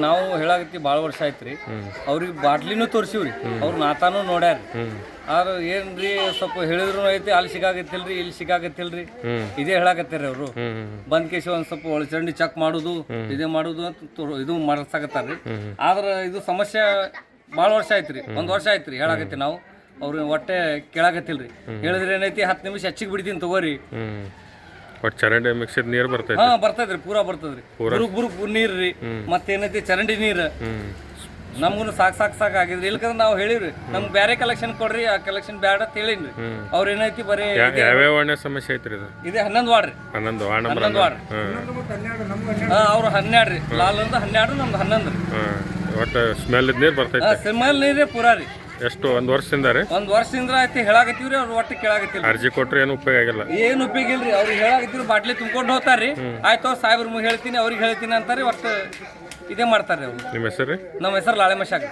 ನಾವು ಹೇಳಾಗತ್ತಿ ಭಾಳ ವರ್ಷ ಆಯ್ತು ರೀ. ಅವ್ರಿಗೆ ಬಾಟ್ಲಿನೂ ತೋರಿಸಿವ್ರಿ, ಅವ್ರು ನಾತಾನು ನೋಡ್ಯಾರ. ಆದ್ರೆ ಏನ್ರಿ ಸ್ವಲ್ಪ ಹೇಳಿದ್ರು ಐತಿ, ಅಲ್ಲಿ ಸಿಗಾಗತ್ತಿಲ್ರಿ, ಇಲ್ಲಿ ಸಿಗಾಗತ್ತಿಲ್ರಿ, ಇದೇ ಹೇಳಾಕತ್ತಾರ ಅವರು. ಬಂದ್ ಕೇಸಿ ಒಂದ್ ಸ್ವಲ್ಪ ಒಳಚಂಡಿ ಚೆಕ್ ಮಾಡುದು, ಇದೇ ಮಾಡುದು ಅಂತ ಇದು ಮಾಡ್ಸಾಕತ್ತಾರ್ರಿ. ಆದ್ರೆ ಇದು ಸಮಸ್ಯೆ ಭಾಳ ವರ್ಷ ಆಯ್ತು ರೀ, 1 ವರ್ಷ ಆಯ್ತು ರೀ ಹೇಳಾಕತ್ತಿ ನಾವು. ಅವ್ರು ಒಟ್ಟೆ ಕೇಳಾಕತ್ತಿಲ್ರಿ. ಹೇಳಿದ್ರೆ ಏನೈತಿ 10 ನಿಮಿಷ ಹೆಚ್ಚಿಗೆ ಬಿಡ್ತೀನಿ ತಗೋರಿ. ಒಟ್ಟು ಚರಂಡಿ ಮಿಕ್ಸಿದ್ ನೀರು ಬರ್ತೈತಿ? ಹಾ ಬರ್ತದ್ರಿ, ಪೂರಾ ಬರ್ತದ್ರಿ. ಬುರುಕ್ ನೀರ್ ರೀ, ಮತ್ತೇನೈತಿ ಚರಂಡಿ ನೀರು. ನಮ್ಗೂ ಸಾಕ್ ಆಗಿದ್ರಿ. ಇಲ್ಕಂದ್ರೆ ನಾವು ಹೇಳಿವ್ರಿ ನಮ್ಗೆ ಬೇರೆ ಕಲೆಕ್ಷನ್ ಕೊಡ್ರಿ, ಆ ಕಲೆಕ್ಷನ್ ಬ್ಯಾಡ ಅಂತ ಹೇಳಿನ್ರಿ. ಅವ್ರ ಏನೈತಿ ಬರೀ ಯಾವ ಸಮಸ್ಯೆ ಐತ್ರಿ ಇದು? ಇದೆ 11 ವಾರ್ಡ್ ರೀ. 11 ವಾರ್ಡ್. ಅವ್ರು 12 ರೀ, ಲಾಲಂದ 12, ನಮ್ದು 11 ರೀ. ಒಟ್ಟು ಸ್ಮೆಲ್ ನೀರು ಬರ್ತೈತಿ? ಸ್ಮೆಲ್ ನೀರೇ ಪೂರಾ ರೀ. ಎಷ್ಟು 1 ವರ್ಷದಿಂದ ರೀ? 1 ವರ್ಷದಿಂದ ಐತಿ ಹೇಳಾಕತ್ತೀವ್ರಿ. ಅವ್ರು ಒಟ್ಟು ಕೇಳಾಕತ್ತಿಲ್ಲ. ಅರ್ಜಿ ಕೊಟ್ರೆ ಏನು ಉಪಯೋಗ ಆಗಿಲ್ಲ? ಏನು ಉಪಯೋಗ ಇಲ್ರಿ. ಅವ್ರಿಗೆ ಹೇಳಾಕತ್ತೀವಿ, ಬಾಟ್ಲಿ ತುಂಬ್ಕೊಂಡು ಹೋಗ್ತಾರ್ರಿ. ಆಯ್ತು ಸಾಹೇಬ್ರು ಹೇಳ್ತೀನಿ, ಅವ್ರಿಗೆ ಹೇಳ್ತೀನಿ ಅಂತಾರೆ. ಒಟ್ಟು ಇದೇ ಮಾಡ್ತಾರೆ ಅವ್ರು. ನಿಮ್ಮ ಹೆಸರು? ನಮ್ಮ ಹೆಸರು ಲಾಳೆಮಶಾಕ್.